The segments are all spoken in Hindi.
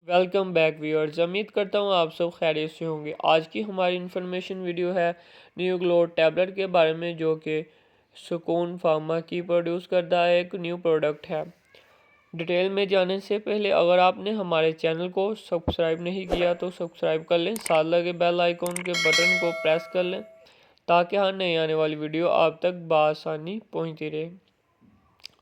Welcome back viewers. उम्मीद करता हूँ आप सब खैरियत से होंगे। आज की हमारी इन्फॉर्मेशन वीडियो है न्यू ग्लो टैबलेट के बारे में, जो कि सुकून फार्मा की प्रोड्यूस करता है एक न्यू प्रोडक्ट है। डिटेल में जाने से पहले अगर आपने हमारे चैनल को सब्सक्राइब नहीं किया तो सब्सक्राइब कर लें, साथ लगे बेल आइकॉन के बटन को प्रेस कर लें ताकि हर नई आने वाली वीडियो आप तक बआसानी पहुँचती रहे।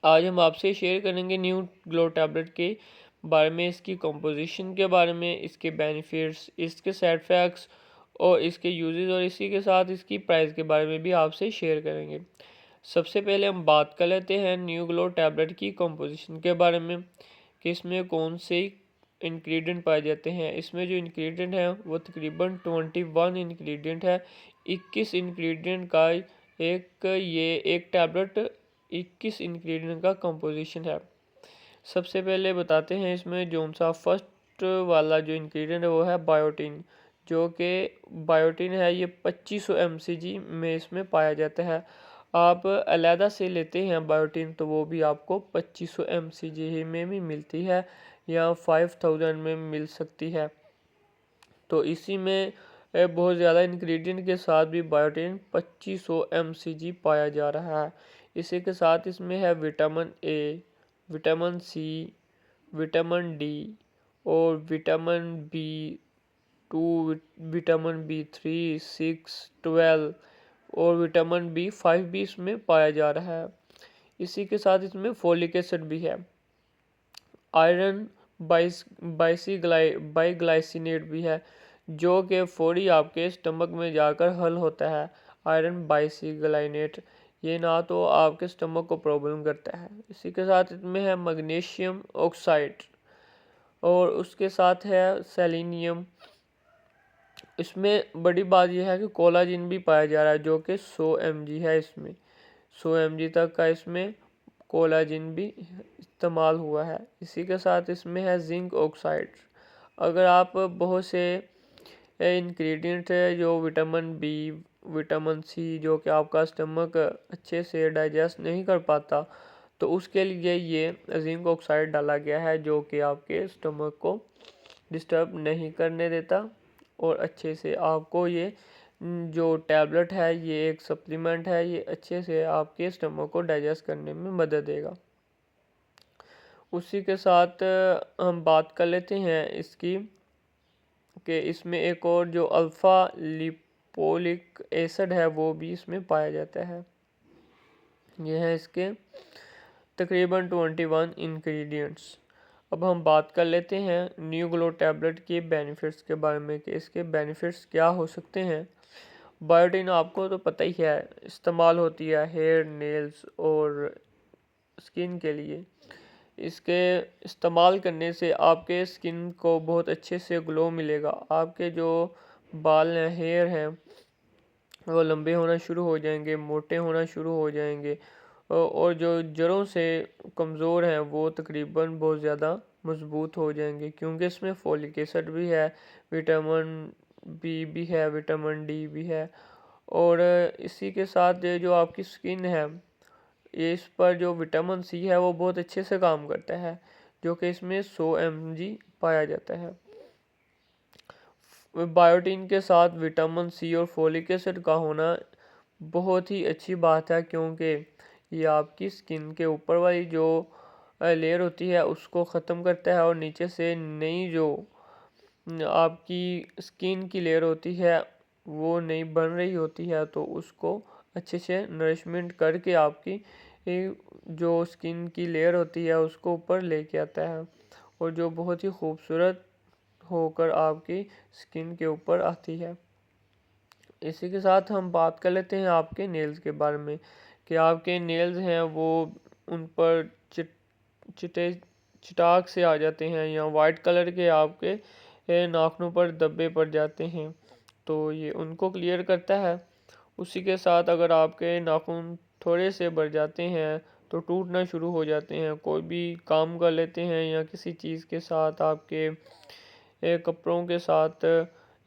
आज हम आपसे शेयर करेंगे न्यू ग्लो टैबलेट के बारे में, इसकी कंपोजिशन के बारे में, इसके बेनिफिट्स, इसके साइड इफ़ेक्ट्स और इसके यूजेस, और इसी के साथ इसकी प्राइस के बारे में भी आपसे शेयर करेंगे। सबसे पहले हम बात कर लेते हैं न्यू ग्लो टैबलेट की कंपोजिशन के बारे में कि इसमें कौन से इंग्रेडिएंट पाए जाते हैं। इसमें जो इंग्रेडिएंट हैं वो तकरीबन 21 इंग्रेडिएंट है। 21 इंग्रेडिएंट का एक टैबलेट 21 इंग्रेडिएंट का कंपोजिशन है। सबसे पहले बताते हैं इसमें जो सा फर्स्ट वाला जो इंग्रेडिएंट है वो है बायोटीन, जो कि बायोटीन है ये 2500 mcg में इसमें पाया जाता है। आप अलहदा से लेते हैं बायोटीन तो वो भी आपको 2500 mcg ही में भी मिलती है या 5000 में मिल सकती है। तो इसी में बहुत ज़्यादा इंग्रेडिएंट के साथ भी बायोटीन 2500 mcg पाया जा रहा है। इसी के साथ इसमें है vitamin A, vitamin C, vitamin D और विटामिन बी 2, विटामिन बी 3, 6, 12 और विटामिन बी 5 भी इसमें पाया जा रहा है। इसी के साथ इसमें फोलिक एसिड भी है। आयरन बाईग्लाइसिनेट भी है, जो कि फौरी आपके स्टमक में जाकर हल होता है। आयरन बाईग्लाइनेट ये ना तो आपके स्टमक को प्रॉब्लम करता है। इसी के साथ इसमें है मैग्नीशियम ऑक्साइड और उसके साथ है सेलेनियम। इसमें बड़ी बात यह है कि कोलाजिन भी पाया जा रहा है, जो कि 100 mg है। इसमें 100 mg तक का इसमें कोलाजिन भी इस्तेमाल हुआ है। इसी के साथ इसमें है जिंक ऑक्साइड। अगर आप बहुत से इंग्रेडिएंट है जो विटामिन बी, विटामिन सी, जो कि आपका स्टमक अच्छे से डाइजेस्ट नहीं कर पाता, तो उसके लिए ये जिंक ऑक्साइड डाला गया है, जो कि आपके स्टमक को डिस्टर्ब नहीं करने देता और अच्छे से आपको ये जो टैबलेट है ये एक सप्लीमेंट है, ये अच्छे से आपके स्टमक को डाइजेस्ट करने में मदद देगा। उसी के साथ हम बात कर लेते हैं इसकी कि इसमें एक और जो अल्फ़ा लिपोलिक एसिड है वो भी इसमें पाया जाता है। यह है इसके तकरीबन 21 इंग्रेडिएंट्स। अब हम बात कर लेते हैं न्यू ग्लो टैबलेट के बेनिफिट्स के बारे में कि इसके बेनिफिट्स क्या हो सकते हैं। बायोटीन आपको तो पता ही है, इस्तेमाल होती है हेयर, नेल्स और स्किन के लिए। इसके इस्तेमाल करने से आपके स्किन को बहुत अच्छे से ग्लो मिलेगा। आपके जो बाल हैं, हेयर हैं, वो लंबे होना शुरू हो जाएंगे, मोटे होना शुरू हो जाएंगे और जो जड़ों से कमज़ोर हैं वो तकरीबन बहुत ज़्यादा मजबूत हो जाएंगे, क्योंकि इसमें फोलिक एसिड भी है, विटामिन बी भी है, विटामिन डी भी है। और इसी के साथ ये जो आपकी स्किन है, ये इस पर जो विटामिन सी है वो बहुत अच्छे से काम करता है, जो कि इसमें 100 mg पाया जाता है। बायोटीन के साथ विटामिन सी और फोलिक एसिड का होना बहुत ही अच्छी बात है, क्योंकि ये आपकी स्किन के ऊपर वाली जो लेयर होती है उसको ख़त्म करता है और नीचे से नई जो आपकी स्किन की लेयर होती है वो नई बन रही होती है, तो उसको अच्छे से नरिशमेंट करके आपकी जो स्किन की लेयर होती है उसको ऊपर लेके आता है और जो बहुत ही खूबसूरत होकर आपकी स्किन के ऊपर आती है। इसी के साथ हम बात कर लेते हैं आपके नेल्स के बारे में कि आपके नेल्स हैं वो उन पर चिटे चिटाक से आ जाते हैं या वाइट कलर के आपके नाखूनों पर धब्बे पड़ जाते हैं, तो ये उनको क्लियर करता है। उसी के साथ अगर आपके नाखून थोड़े से बढ़ जाते हैं तो टूटना शुरू हो जाते हैं, कोई भी काम कर लेते हैं या किसी चीज़ के साथ आपके कपड़ों के साथ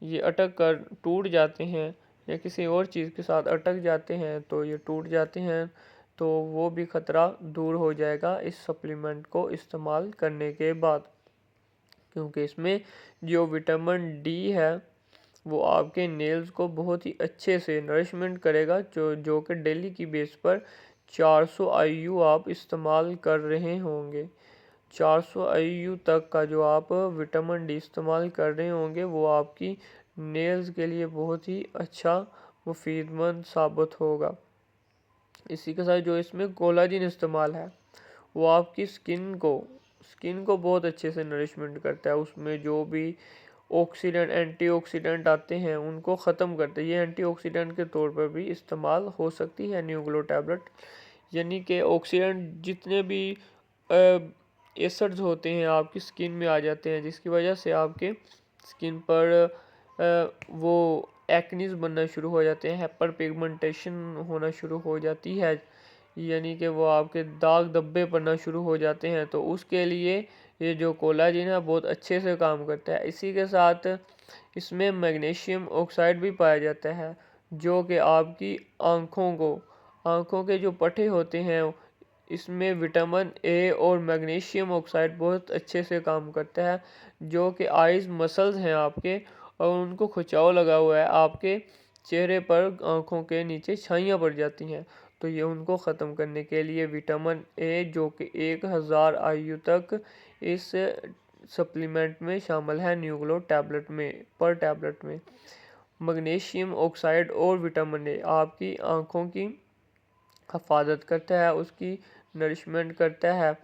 ये अटक कर टूट जाते हैं या किसी और चीज़ के साथ अटक जाते हैं तो ये टूट जाते हैं, तो वो भी ख़तरा दूर हो जाएगा इस सप्लीमेंट को इस्तेमाल करने के बाद। क्योंकि इसमें जो विटामिन डी है वो आपके नेल्स को बहुत ही अच्छे से नरिशमेंट करेगा, जो कि डेली की बेस पर 400 IU आप इस्तेमाल कर रहे होंगे। 400 IU तक का जो आप विटामिन डी इस्तेमाल कर रहे होंगे वो आपकी नेल्स के लिए बहुत ही अच्छा मुफीदमंद साबित होगा। इसी के साथ जो इसमें कोलाजिन इस्तेमाल है वो आपकी स्किन को बहुत अच्छे से नरिशमेंट करता है। उसमें जो भी एंटीऑक्सीडेंट आते हैं उनको ख़त्म करते हैं। ये एंटीऑक्सीडेंट के तौर पर भी इस्तेमाल हो सकती है न्यू ग्लो टैबलेट। यानी कि ऑक्सीडेंट जितने भी एसिड्स होते हैं आपकी स्किन में आ जाते हैं, जिसकी वजह से आपके स्किन पर वो एक्नीज बनना शुरू हो जाते हैं, हाइपर पिगमेंटेशन होना शुरू हो जाती है, यानी कि वो आपके दाग धब्बे पड़ना शुरू हो जाते हैं। तो उसके लिए ये जो कोलाजिन है बहुत अच्छे से काम करता है। इसी के साथ इसमें मैग्नीशियम ऑक्साइड भी पाया जाता है, जो कि आपकी आँखों के जो पट्टे होते हैं इसमें विटामिन ए और मैग्नीशियम ऑक्साइड बहुत अच्छे से काम करता है, जो कि आइज़ मसल्स हैं आपके और उनको खिंचाव लगा हुआ है, आपके चेहरे पर आँखों के नीचे छाइयाँ पड़ जाती हैं, तो ये उनको ख़त्म करने के लिए विटामिन ए जो कि 1000 IU तक इस सप्लीमेंट में शामिल है न्यू ग्लो टैबलेट में। पर टैबलेट में मैग्नीशियम ऑक्साइड और विटामिन ए आपकी आँखों की हिफाजत करता है, उसकी नरिशमेंट करता है,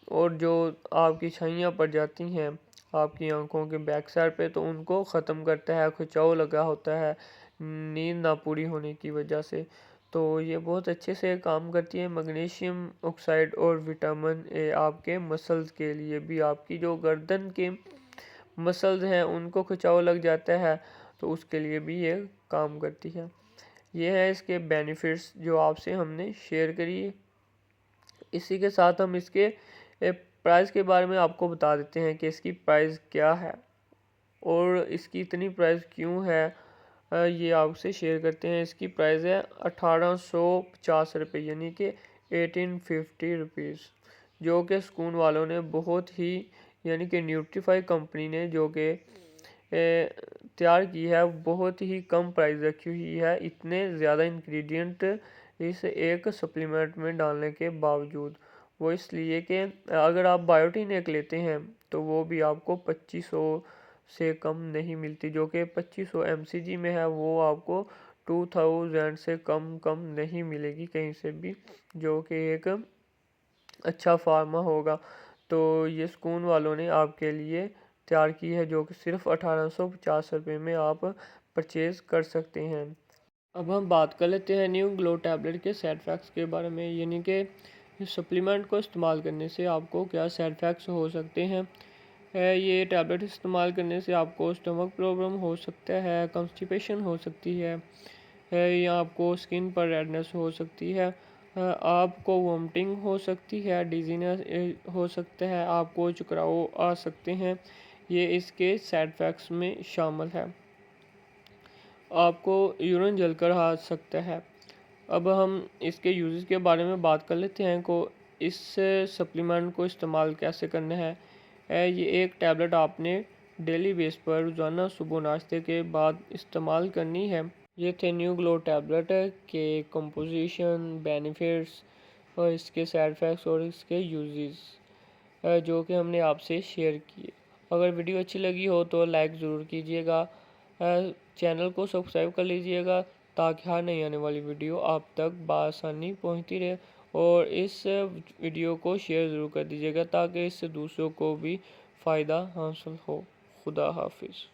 और जो आपकी छाइयाँ पड़ जाती हैं आपकी आंखों के बैक साइड पे तो उनको ख़त्म करता है। खिंचाव लगा होता है नींद ना पूरी होने की वजह से, तो ये बहुत अच्छे से काम करती है। मैग्नीशियम ऑक्साइड और विटामिन ए आपके मसल्स के लिए भी, आपकी जो गर्दन के मसल्स हैं उनको खिंचाव लग जाता है तो उसके लिए भी ये काम करती है। ये है इसके बेनिफिट्स जो आपसे हमने शेयर करी। इसी के साथ हम इसके प्राइस के बारे में आपको बता देते हैं कि इसकी प्राइस क्या है और इसकी इतनी प्राइस क्यों है, ये आपसे शेयर करते हैं। इसकी प्राइस है 1850 रुपये, यानी कि 1850 रुपीज़, जो कि सुकून वालों ने बहुत ही, यानी कि न्यूट्रीफाई कंपनी ने जो कि तैयार की है, बहुत ही कम प्राइस रखी हुई है, इतने ज़्यादा इंग्रेडिएंट इस एक सप्लीमेंट में डालने के बावजूद। वो इसलिए कि अगर आप बायोटीन एक लेते हैं तो वो भी आपको 2500 से कम नहीं मिलती, जो कि 2500 mcg में है, वो आपको 2000 से कम नहीं मिलेगी कहीं से भी, जो कि एक अच्छा फार्मा होगा। तो ये सुकून वालों ने आपके लिए तैयार की है, जो कि सिर्फ 1850 रुपये में आप परचेज़ कर सकते हैं। अब हम बात कर लेते हैं न्यू ग्लो टैबलेट के साइड इफ़ेक्ट्स के बारे में, यानी कि इस सप्लीमेंट को इस्तेमाल करने से आपको क्या साइड इफ़ेक्ट्स हो सकते हैं। ये टैबलेट इस्तेमाल करने से आपको स्टमक प्रॉब्लम हो सकता है, कॉन्स्टिपेशन हो सकती है, या आपको स्किन पर रेडनेस हो सकती है, आपको वोमिटिंग हो सकती है, डिजीनेस हो सकता है, आपको चकराव आ सकते हैं। ये इसके साइड इफ़ेक्ट्स में शामिल है। आपको यूरिन जलकर आ सकता है। अब हम इसके यूज़ के बारे में बात कर लेते हैं को इस सप्लीमेंट को इस्तेमाल कैसे करना है। ये एक टैबलेट आपने डेली बेस पर रोज़ाना सुबह नाश्ते के बाद इस्तेमाल करनी है। ये थे न्यू ग्लो टैबलेट के कंपोजिशन, बेनिफिट्स और इसके साइड इफ़ेक्ट्स और इसके यूजेस जो कि हमने आपसे शेयर किए। अगर वीडियो अच्छी लगी हो तो लाइक ज़रूर कीजिएगा, चैनल को सब्सक्राइब कर लीजिएगा ताकि हर नई आने वाली वीडियो आप तक बआसानी पहुंचती रहे, और इस वीडियो को शेयर ज़रूर कर दीजिएगा ताकि इससे दूसरों को भी फ़ायदा हासिल हो। खुदा हाफिज़।